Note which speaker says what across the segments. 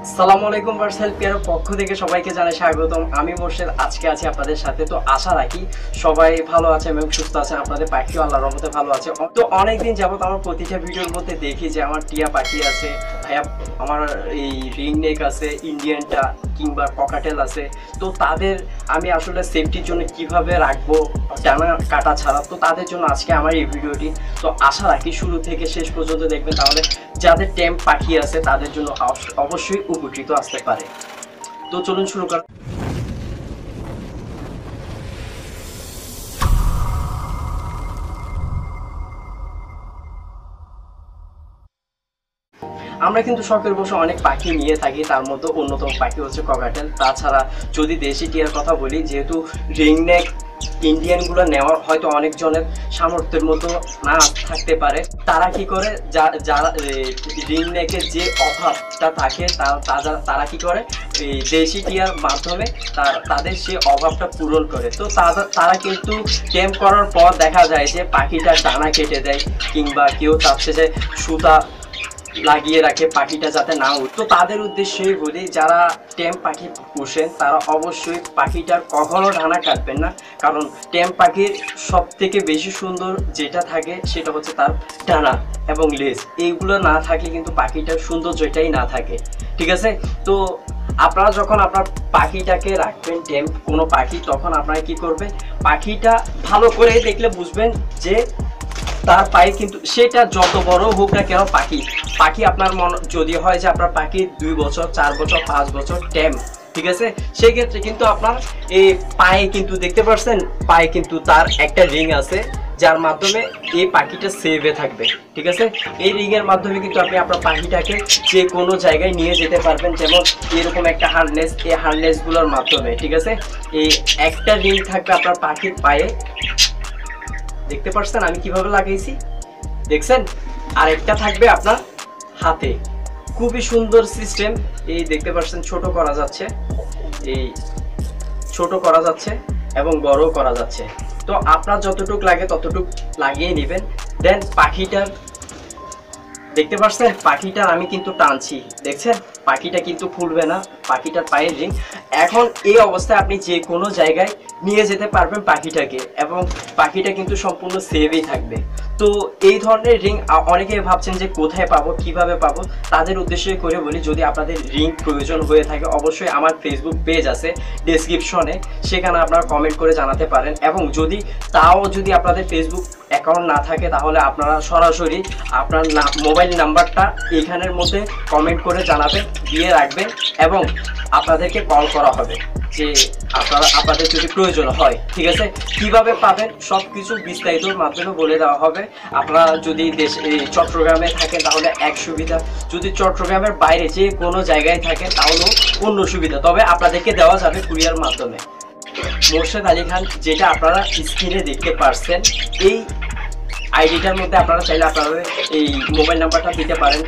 Speaker 1: আসসালামু আলাইকুম বার্ডস হেল্পকেয়ার পক্ষ থেকে সবাইকে জানাই স্বাগতম। আমি মোর্শেদ আজকে আছি আপনাদের সাথে। তো আশা রাখি সবাই ভালো আছে এবং সুস্থ আছেন, আপনাদের পাখিও আল্লাহর রহমতে ভালো আছে। তো অনেকদিন যাবত আমার প্রতিটা ভিডিওর মধ্যে দেখি যে আমার টিয়া পাখি আছে, ভাইয়া আমার এই রিং নেক আছে, ইন্ডিয়ানটা কিংবা ককাটেল আছে। তো তাদের আমি আসলে সেফটির জন্য কিভাবে রাখবো ডানা কাটা ছাড়া, তো তাদের জন্য আজকে আমার এই ভিডিওটি। তো আশা রাখি শুরু থেকে শেষ পর্যন্ত দেখবেন, তাহলে যাদের টেম পাখি আছে তাদের জন্য অবশ্যই উপকৃত আসতে পারে। তো চলুন শুরু করা। আমরা কিন্তু শখের বসে অনেক পাখি নিয়ে থাকি, তার মধ্যে অন্যতম পাখি হচ্ছে ককাটেল। তাছাড়া যদি দেশি টিয়ার কথা বলি, যেহেতু রিং নেক ইন্ডিয়ানগুলো নেওয়ার হয়তো অনেকজনের সামর্থ্যের মতো না থাকতে পারে, তারা কি করে যারা রিং নেকের যে অভাবটা থাকে তারা কি করে এই দেশি টিয়ার মাধ্যমে তাদের সেই অভাবটা পূরণ করে। তো তারা কিন্তু ক্যাম্প করার পর দেখা যায় যে পাখিটার ডানা কেটে দেয়, কিংবা কেউ চাচ্ছে যে সুতা লাগিয়ে রাখে পাখিটা যাতে না উঠে। তো তাদের উদ্দেশ্যেই বলি, যারা টেম পাখি পোষেন তারা অবশ্যই পাখিটার কখনো ডানা কাটবেন না, কারণ টেম পাখির সব থেকে বেশি সুন্দর যেটা থাকে সেটা হচ্ছে তার ডানা এবং লেজ। এইগুলো না থাকলে কিন্তু পাখিটার সৌন্দর্যটাই না থাকে, ঠিক আছে? তো আপনারা যখন আপনার পাখিটাকে রাখবেন টেম কোনো পাখি, তখন আপনারা কি করবেন, পাখিটা ভালো করে দেখলে বুঝবেন যে তার পায়ে কিন্তু সেটা যত বড় হোক না কেন পাখি আপনার মন যদি হয় যে আপনার পাখি 2 বছর 4 বছর 5 বছর টেম, ঠিক আছে, সেই ক্ষেত্রে কিন্তু আপনার এই পায়ে কিন্তু দেখতে পাচ্ছেন পায়ে কিন্তু তার একটা রিং আছে, যার মাধ্যমে এই পাখিটা সেভে থাকবে, ঠিক আছে? এই রিংয়ের মাধ্যমে কিন্তু আপনি আপনার পাখিটাকে যে কোনো জায়গায় নিয়ে যেতে পারবেন। যেমন এরকম একটা হারনেস, এই হারনেসগুলোর মাধ্যমে, ঠিক আছে, এই একটা রিং থাকবে আপনার পাখির পায়ে, দেখতে পাচ্ছেন আমি কিভাবে লাগাইছি, দেখছেন? আর একটা থাকবে আপনার হাতে। খুবই সুন্দর সিস্টেম। এই দেখতে পাচ্ছেন ছোট করা যাচ্ছে, এই ছোট করা যাচ্ছে এবং বড় করা যাচ্ছে। তো আপনার যতটুকু লাগে ততটুকু লাগিয়ে নেবেন। দেন পাখিটার দেখতে পাচ্ছেন পাখিটার আমি কিন্তু টানছি, দেখছেন পাখিটা কিন্তু ফুলবে না, পাখিটার পায়ের রিং। এখন এই অবস্থায় আপনি যে কোনো জায়গায় নিয়ে যেতে পারবেন পাখিটাকে, এবং পাখিটা কিন্তু সম্পূর্ণ সেভই থাকবে। তো এই ধরনের রিং অনেকেই ভাবছেন যে কোথায় পাবো, কিভাবে পাবো, তাদের উদ্দেশ্যে করে বলি, যদি আপনাদের রিং প্রয়োজন হয়ে থাকে অবশ্যই আমার ফেসবুক পেজ আছে ডেসক্রিপশনে, সেখানে আপনারা কমেন্ট করে জানাতে পারেন। এবং যদি আপনাদের ফেসবুক অ্যাকাউন্ট না থাকে, তাহলে আপনারা সরাসরি আপনার মোবাইল নাম্বারটা এখানের মধ্যে কমেন্ট করে জানাবেন, দিয়ে রাখবেন, এবং আপনাদেরকে কল করা হবে যে আপনাদের যদি প্রয়োজন হয়, ঠিক আছে? কিভাবে পাবেন সব কিছু বিস্তারিত মাধ্যমে বলে দেওয়া হবে। আপনারা যদি চট্টগ্রামে থাকেন তাহলে এক সুবিধা, যদি চট্টগ্রামের বাইরে যে কোনো জায়গায় থাকেন তাহলেও অন্য সুবিধা, তবে আপনাদেরকে দেওয়া যাবে কুরিয়ার মাধ্যমে। মোর্শেদ আলী খান যেটা আপনারা স্ক্রিনে দেখতে পাচ্ছেন, এই আইডিটার মধ্যে আপনারা চাইলে আপনাদের এই মোবাইল নাম্বারটা দিতে পারেন।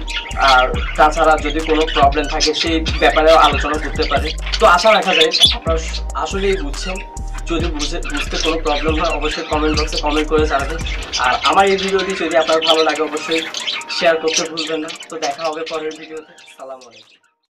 Speaker 1: আর তাছাড়া যদি কোনো প্রবলেম থাকে সেই ব্যাপারেও আলোচনা করতে পারেন। তো আশা রাখা যায় আপনারা আসলেই বুঝছেন। যদি বুঝতে কোনো প্রবলেম হয় অবশ্যই কমেন্ট বক্সে কমেন্ট করে জানাবেন। আর আমার এই ভিডিওটি যদি আপনার ভালো লাগে অবশ্যই শেয়ার করতে ভুলবেন না। তো দেখা হবে পরের ভিডিওতে। আসসালামু আলাইকুম।